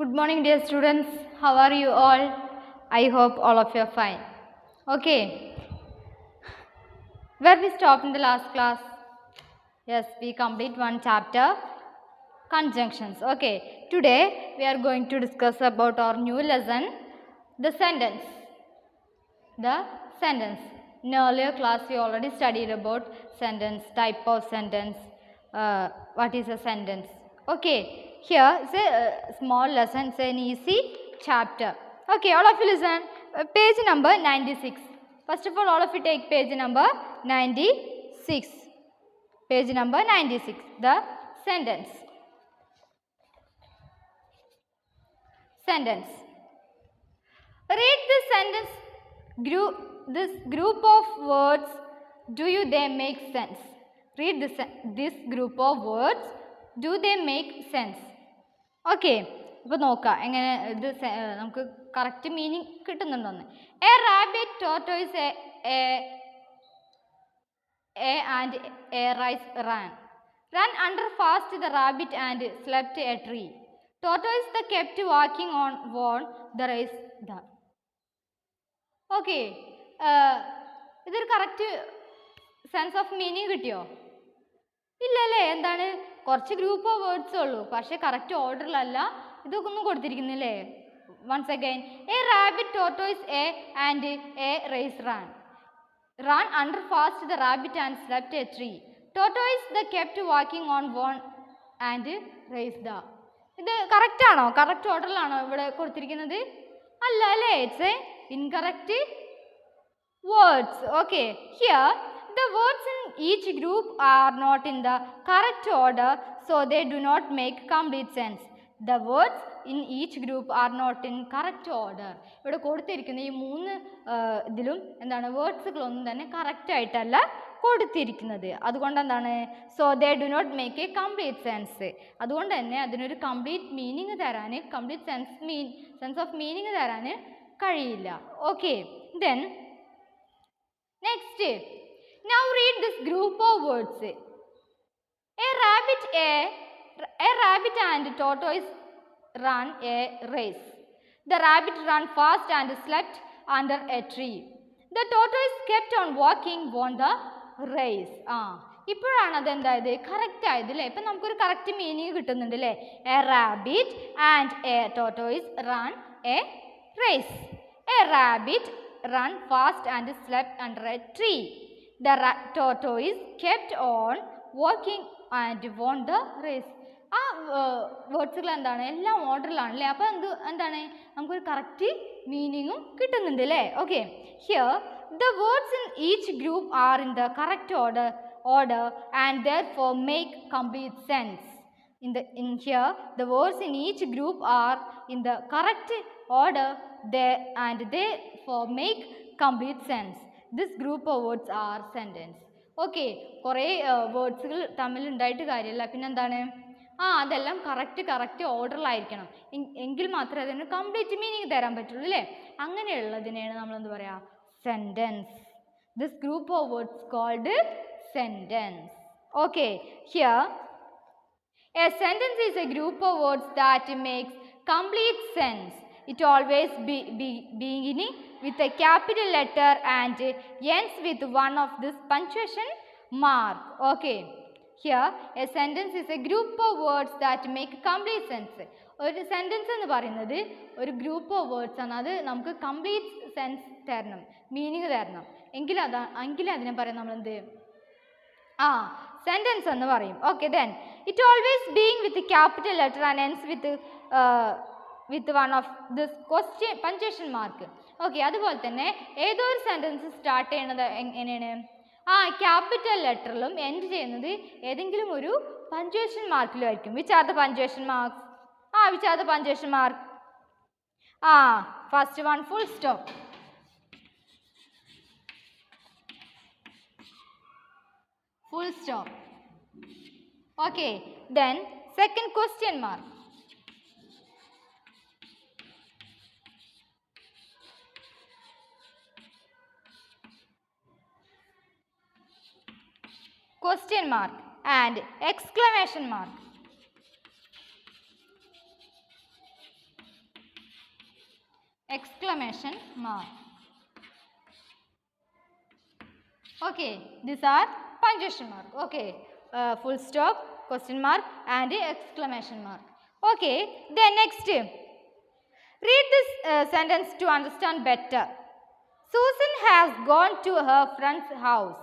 Good morning, dear students. How are you all? I hope all of you are fine. Okay. Where we stopped in the last class? Yes, we complete one chapter, conjunctions. Okay. Today we are going to discuss about our new lesson, the sentence. The sentence. In earlier class we already studied about sentence, type of sentence, what is a sentence. Okay, here is a small lesson, it's an easy chapter. Okay, all of you listen. Page number 96. First of all of you take page number 96. Page number 96. The sentence. Sentence. Read this sentence. This group of words. Do they make sense? Read this group of words. Do they make sense? Okay ഇപ്പോൾ നോക്കാം എങ്ങനെ ഇത് നമുക്ക് correct meaning കിട്ടുന്നുണ്ടോന്ന്. A rabbit tortoise a and a race ran under fast the rabbit and slept a tree. Tortoise the kept walking on warned the race the. Okay ഇതൊരു correct sense of meaning കിട്ടിയോ? ഇല്ലല്ലേ. എന്താണ്, കുറച്ച് group of വേർഡ്സേ ഉള്ളൂ, പക്ഷേ correct ഓർഡറിലല്ല ഇതൊക്കെ ഒന്നും കൊടുത്തിരിക്കുന്നില്ലേ. Once again a rabbit tortoise a and a race ran under fast the rabbit and slept a tree. Tortoise the kept walking on one and raised the. ഇത് കറക്റ്റ് ആണോ? Correct ഓർഡറിലാണോ ഇവിടെ കൊടുത്തിരിക്കുന്നത്? അല്ല അല്ലേ. It's A incorrect words. Okay, here the words in each group are not in the correct order, so they do not make complete sense. The words in each group are not in correct order. ഇവിടെ കൊടുത്തിരിക്കുന്ന ഈ മൂന്ന് ഇതിലും എന്താണ്, വേർഡ്സുകളൊന്നും തന്നെ correct ആയിട്ടല്ല കൊടുത്തിരിക്കുന്നത്. അതുകൊണ്ട് എന്താണ്, so they do not make a complete sense. അതുകൊണ്ട് തന്നെ അതിനൊരു കംപ്ലീറ്റ് മീനിങ് തരാൻ, കംപ്ലീറ്റ് സെൻസ് ഓഫ് മീനിങ് തരാൻ കഴിയില്ല. Okay, then next, now read this group of words. A rabbit and tortoise ran a race. The rabbit ran fast and slept under a tree. The tortoise kept on walking, won the race. ഇപ്പോഴാണ് അതെന്തായത് correct ആയത് അല്ലേ. ഇപ്പം നമുക്കൊരു correct meaning കിട്ടുന്നുണ്ട് അല്ലേ. A rabbit and a tortoise ran a race. A rabbit ran fast and slept under a tree. The tortoise kept on walking and won the race. ആ വേർഡ്സുകൾ എന്താണ്, എല്ലാം ഓർഡറിലാണ് അല്ലേ. അപ്പോൾ എന്താണ്, നമുക്കൊരു കറക്റ്റ് മീനിങ്ങും കിട്ടുന്നുണ്ട് അല്ലേ. Okay, here the words in each group are in the correct order and therefore make complete sense. In here the words in each group are in the correct order and therefore make complete sense. This group of words are sentence. Okay, കുറേ വേർഡ്സുകൾ തമ്മിൽ ഉണ്ടായിട്ട് കാര്യമില്ല. പിന്നെന്താണ്, അതെല്ലാം correct ഓർഡറിലായിരിക്കണം. എങ്കിൽ മാത്രമേ അതിന് complete meaning തരാൻ പറ്റുള്ളൂ അല്ലേ. അങ്ങനെയുള്ളതിനെയാണ് നമ്മൾ എന്ത് പറയുക, sentence. This group of words called sentence. Okay, here a sentence is a group of words that makes complete sense. It always beginning with a capital letter and ends with one of this punctuation mark. Okay, here a sentence is a group of words that make complete sense. ഒരു sentence എന്ന് പറയുന്നത് ഒരു group of words ആണ്. അത് നമുക്ക് complete sense തരണം, meaning തരണം. എങ്കിൽ അതിനെ പറയാം നമ്മളെന്ത്, സെൻറ്റൻസ് എന്ന് പറയും. Okay, then it always being with capital letter and ends with one of this punctuation mark. Okay, അതുപോലെ തന്നെ ഏതോ ഒരു സെൻറ്റൻസ് സ്റ്റാർട്ട് ചെയ്യുന്നത് എങ്ങനെയാണ്, ക്യാപിറ്റൽ ലെറ്ററിലും എൻഡ് ചെയ്യുന്നത് ഏതെങ്കിലും ഒരു പഞ്ച്വേഷൻ മാർക്കിലും ആയിരിക്കും. Which are the punctuation marks? Which are the punctuation mark? First one full stop. Full stop. Okay, then second question mark. Question mark and exclamation mark. exclamation mark. Okay, these are punctuation mark. Okay, full stop, question mark and exclamation mark. Okay, then next, read this sentence to understand better. Susan has gone to her friend's house.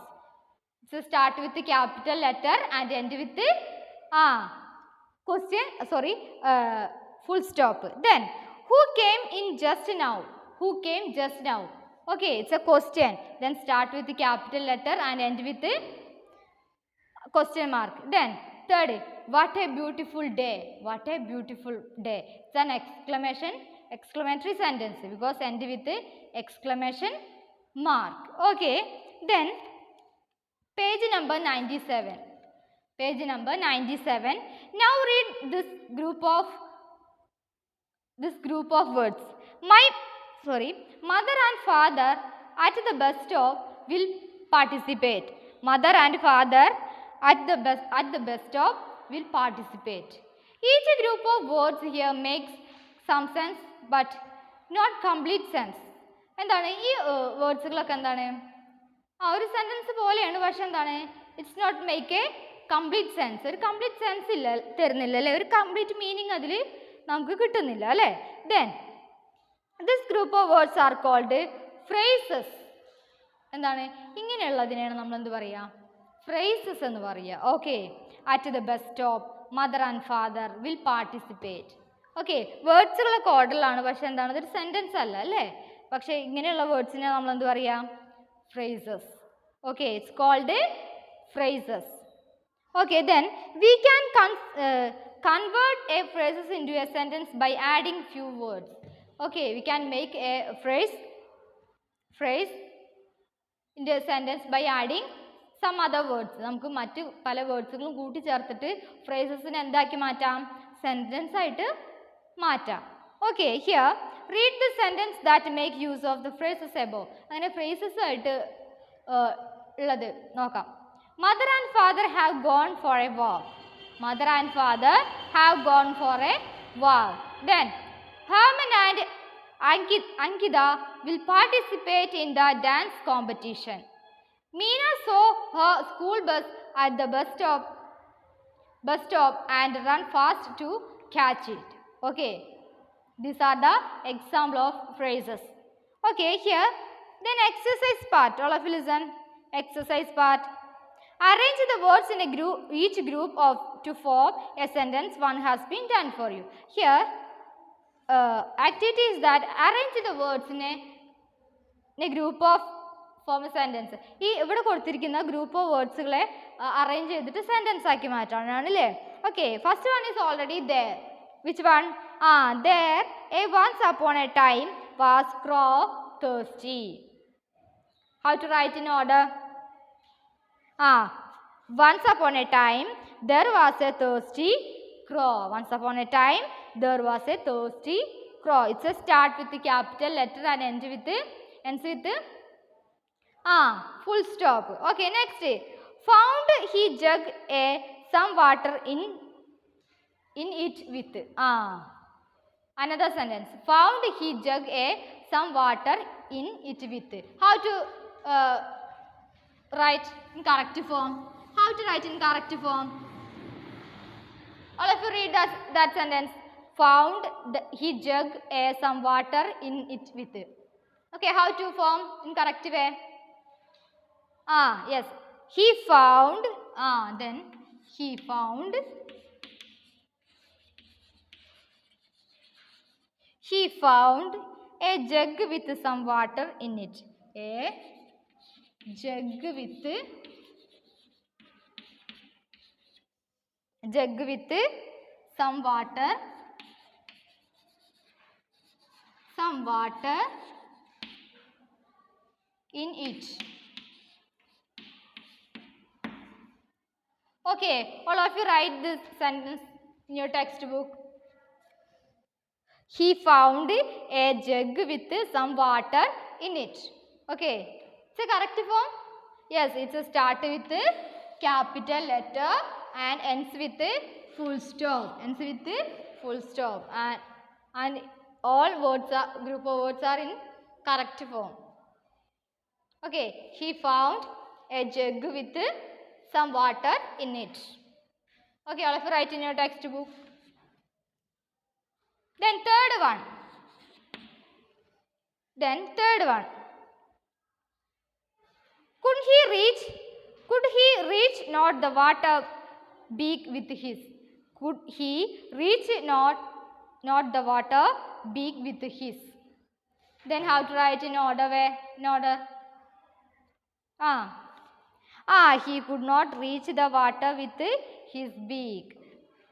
So start with the capital letter and end with the full stop. Then who came in just now? Who came just now? Okay, it's a question. Then start with the capital letter and end with the question mark. Then third, what a beautiful day. What a beautiful day. It's an exclamatory sentence because end with the exclamation mark. Okay, then page number 97. Page number 97. Now read this group of words. Mother and father at the bus stop will participate. Mother and father at the bus stop will participate. Each group of words here makes some sense but not complete sense. എന്താണ് ഈ വേർഡ്സുകളൊക്കെ എന്താണ് ആ ഒരു sentence പോലെയാണ് പക്ഷെ എന്താണ് it's not make a complete sense ഒരു complete sense ഇല്ല തരുന്നില്ല അല്ലേ ഒരു കംപ്ലീറ്റ് മീനിങ് അതിൽ നമുക്ക് കിട്ടുന്നില്ല അല്ലേ then this group of words are called phrases എന്താണ് ഇങ്ങനെയുള്ളതിനെയാണ് നമ്മൾ എന്ത് പറയുക ഫ്രേസസ് എന്ന് പറയുക okay at the bus stop mother and father will participate okay വേർഡ്സുകളൊക്കെ ഓർഡറിലാണ് പക്ഷെ എന്താണ് ഇതൊരു സെൻറ്റൻസ് അല്ല അല്ലേ പക്ഷേ ഇങ്ങനെയുള്ള വേർഡ്സിനെ നമ്മൾ എന്ത് പറയുക phrases. Okay, it's called phrases. Okay, then we can convert a phrases into a sentence by adding few words. Okay, we can make a phrase into a sentence by adding some other words. നമുക്ക് മറ്റു പല വേർഡ്സുകളും കൂട്ടി ചേർത്തിട്ട് ഫ്രേസസിനെ എന്താക്കി മാറ്റാം sentence ആയിട്ട് മാറ്റാം okay here read the sentence that make use of the phrases above. അങ്ങനെ phrases ആയിട്ട് ഉള്ളത് നോക്കാം. Mother and father have gone for a walk. Mother and father have gone for a walk. Then Herman and Ankita will participate in the dance competition. Meena saw her school bus at the bus stop and run fast to catch it. Okay. These are the example of phrases. Okay, here then exercise part. All of you listen. Exercise part. Arrange the words in a group, each group of to form a sentence. One has been done for you. Here, activity is that arrange the words in a group of form a sentence. ഈ ഇവിടെ കൊടുത്തിരിക്കുന്ന group of വേർഡ്സുകളെ arrange ചെയ്തിട്ട് sentence ആക്കി മാറ്റാനാണ് അല്ലേ okay first one is already there which one there once upon a time was crow thirsty. How to write in order? Once upon a time there was a thirsty crow. Once upon a time there was a thirsty crow. It's a start with the capital letter and ends with full stop. Okay, next. Found he jug some water in it with another sentence. Found he jug some water in it with. How to write in corrective form? How to write in corrective form? All of you read that sentence. Found he jug some water in it with. Okay, how to form in corrective way? Yes. He found. Then he found. He found a jug with some water in it. A jug with some water in it. Okay, all of you write this sentence in your textbook. He found a jug with some water in it. Okay, it's a corrective form. Yes, it's a start with capital letter and ends with full stop. And all words are group of words are in correct form. Okay, he found a jug with some water in it. Okay, all of you write in your textbook. Then third one. Could he reach not the water beak with his? Could he reach not the water beak with his? Then how to write in order way? In order. He could not reach the water with his beak.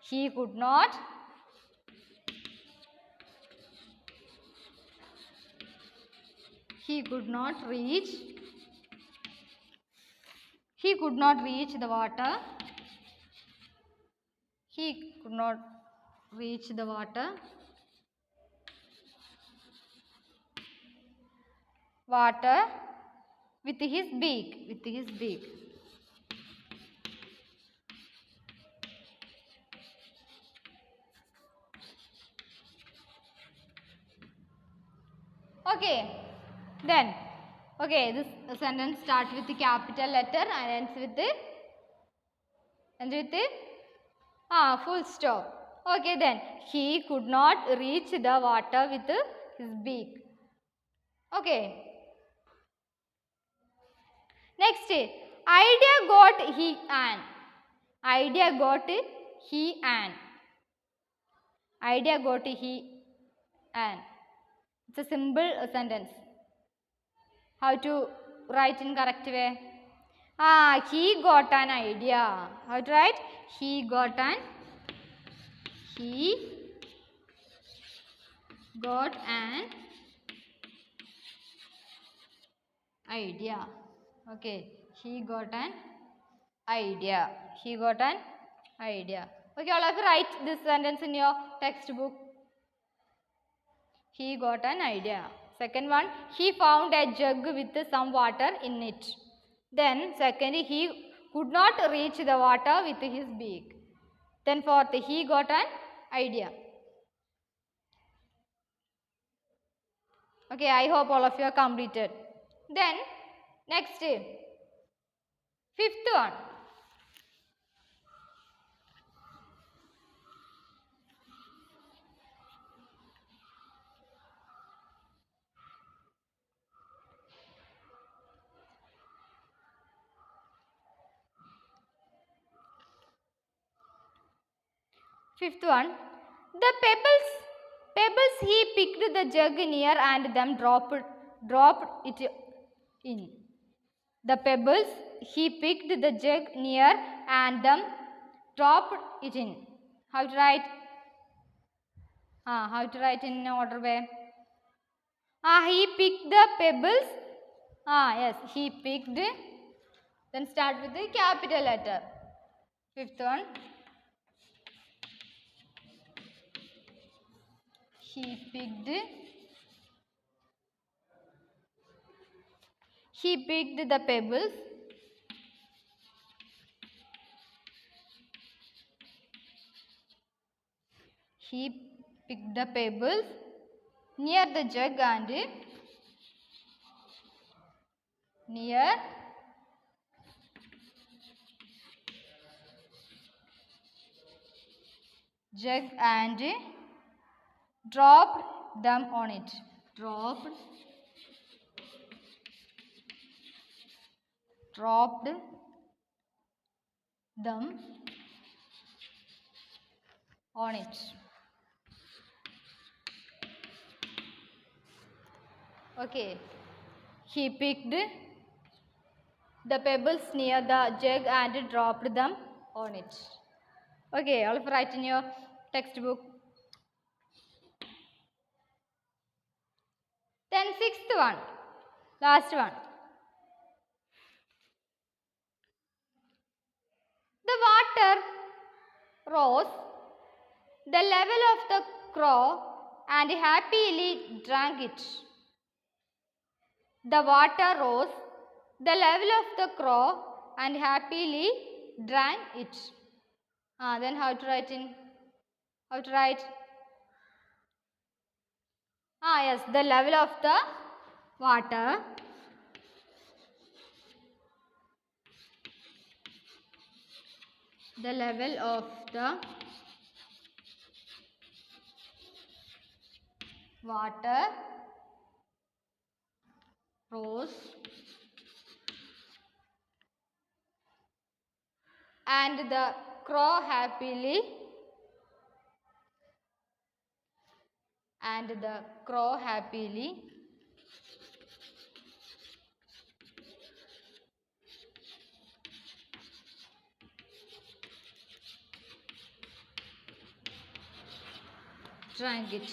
He could not reach the water. He could not reach the water with his beak. Okay, then this sentence starts with the capital letter and ends with full stop. Okay, then he could not reach the water with his beak. Okay, next, idea got he an. It's a simple sentence. How to write in correct way? He got an idea. How to write? He got an idea. Okay, he got an idea. Okay, all of you write this sentence in your textbook. He got an idea. Second one, he found a jug with some water in it. Then second, he could not reach the water with his beak. Then fourth, he got an idea. Okay, I hope all of you are completed. Then next, fifth one. Fifth one, the pebbles he picked the jug near and them dropped it in. The pebbles he picked the jug near and them dropped it in. How to write? How to write in order way? He picked the pebbles. Yes, he picked. Then start with the capital letter. Fifth one. He picked the pebbles. He picked the pebbles near the jug and dropped them on it. Dropped them on it. Okay. He picked the pebbles near the jug and dropped them on it. Okay, all of you write in your textbook. Then sixth one, last one. The water rose the level of the crow and happily drank it. The water rose the level of the crow and happily drank it. Then how to write? Yes, the level of the water the level of the water rose and the crow happily drank it.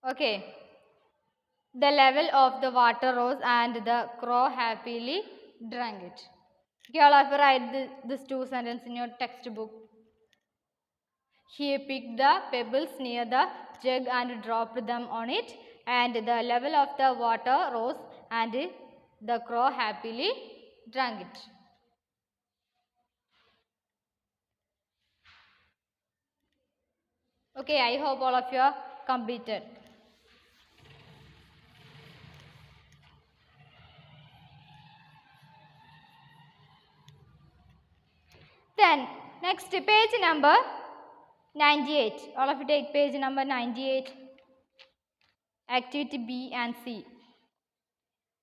Okay. The level of the water rose and the crow happily drank it. Okay, all of you write these two sentences in your textbook. He picked the pebbles near the jug and dropped them on it, and the level of the water rose and the crow happily drank it. Okay, I hope all of you are completed. Then next page number 98. All of you take page number 98. Activity B and C.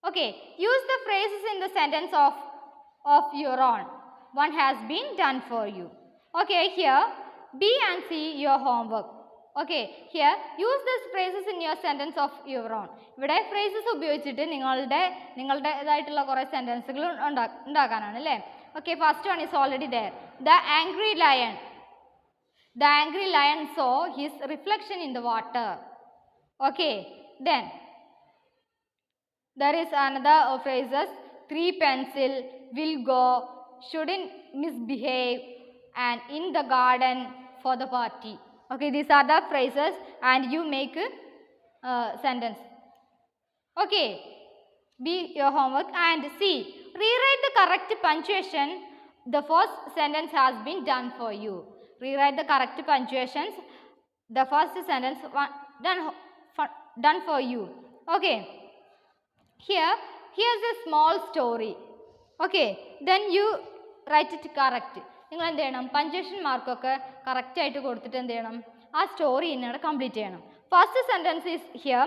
Okay, use the phrases in the sentence of your own. One has been done for you. Okay, here B and C your homework. Okay, here use these phrases in your sentence of your own. ഇവിടെ phrases ഉപയോഗിച്ചിട്ട് നിങ്ങളുടേതായിട്ടുള്ള കുറേ സെൻറ്റൻസുകൾ ഉണ്ടാക്കാനാണ് അല്ലേ. Okay, first one is already there. The angry lion. The angry lion saw his reflection in the water. Okay, then there is another phrases. 3 pencil, will go, shouldn't misbehave, and in the garden for the party. Okay, these are the phrases and you make a sentence. Okay, B your homework. And C, rewrite the correct punctuation. The first sentence has been done for you. Rewrite the correct punctuations. The first sentence done for you. Okay. Here's a small story. Okay, then you write it correct. നിങ്ങൾ എന്ത് ചെയ്യണം, punctuation മാർക്കൊക്കെ correct ആയിട്ട് കൊടുത്തിട്ട് എന്ത് ചെയ്യണം, ആ story ഇന്നവിടെ കംപ്ലീറ്റ് ചെയ്യണം. First sentence is here.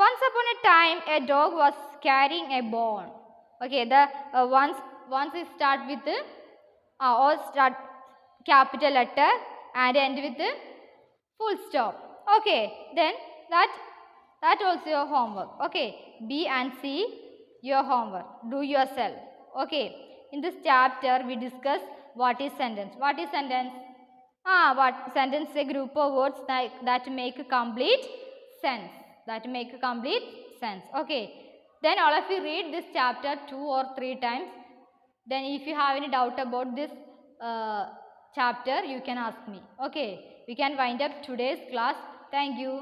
Once upon a time a dog was carrying a bone. Okay, the once is start with or start capital letter and end with full stop. Okay, then that also your homework. Okay, B and C your homework. Do yourself. Okay, in this chapter we discuss what is sentence. What is sentence? What sentence is a group of words that make complete sense. That make complete sense. Okay, then all of you read this chapter 2 or 3 times. Then if you have any doubt about this chapter, you can ask me. Okay, we can wind up today's class. Thank you.